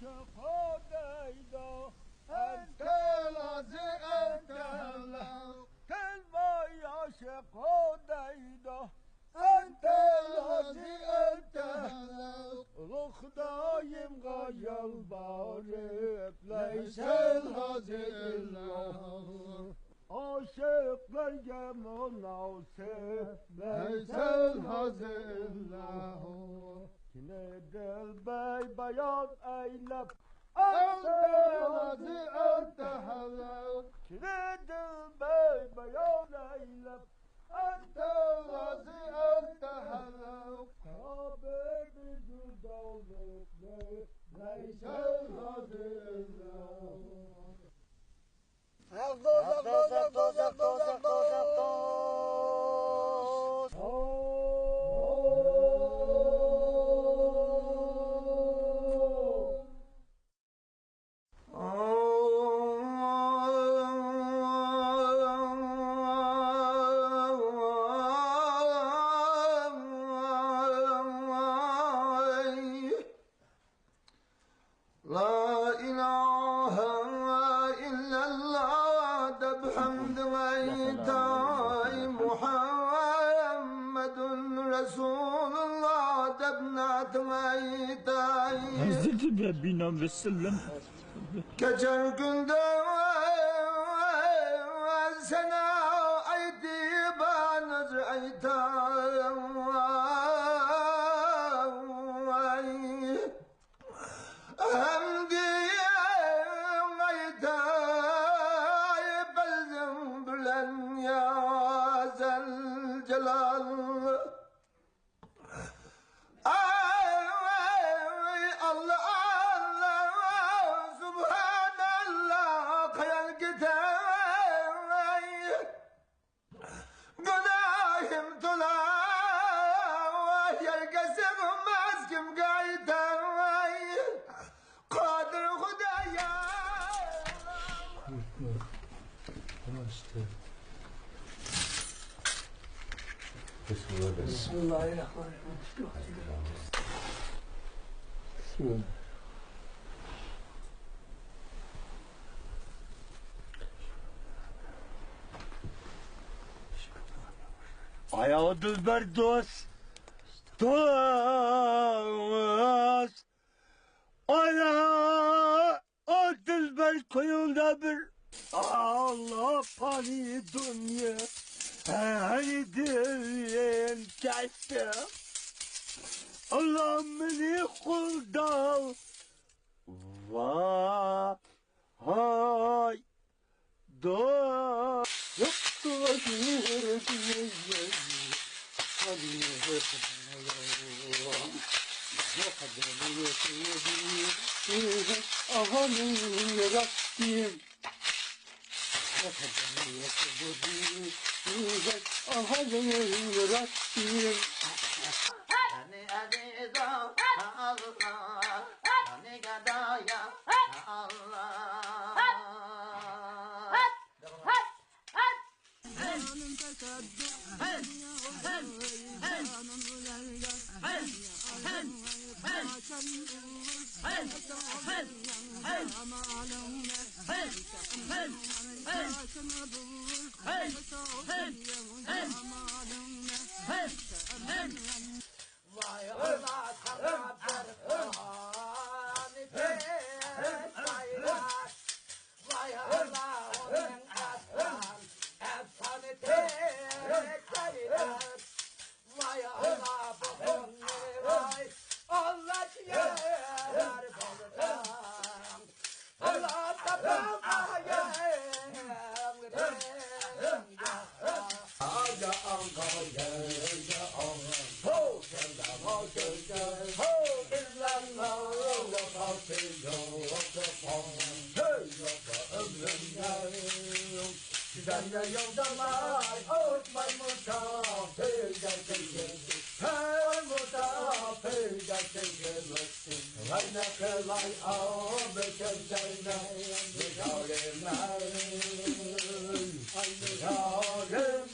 شقاديدا أنت الذي أنت الله كلمة يا شقاديدا أنت الذي أنت الله رخدايم غاية البارك ليس الذي الله aşıklar münasip ليس الذي الله Kine dilbey bayan eylep أنت الذي أنت الله Kine dilbey bayan eylep أنت الذي أنت الله Haber bir dağlık ليس الذي الله لا إله إلا الله بحمد وإيتاء محمد رسول الله دبنات وإيتاء Hazreti Rabbina ve sellem Geçer günde sana aydi banız aytay Hamdi aytay belzem bilen ya zel celal Allah Allah Subhanallah kıyal gitay Günahım tula Yergesim mazkim gaytay Kadir Hudaya Bismillahirrahmanirrahim ayağı dilber dost dost ayağı o dilber koyunda bir Allah pani dünya hani dilin kesti Allah beni kulda vay dost yoktu Hani aziz Allah, hani gadaya Allah. Vay Allah sana berkani pek bayrak. Vay Allah onun aslan efsane tek bayrak. Vay Allah bu günleri vay Allah ciğer boldan. Allah tapam ayağım Aga Ankara ya Allah Ho senda ho senda ho illallah la tafsiyo la fon hey ya ömrüm Sidanya yoldalar Otmay musafir gerçekten Her musafir gerçekten Hayna kelay ağabey kendine Nigarem Aynı yarem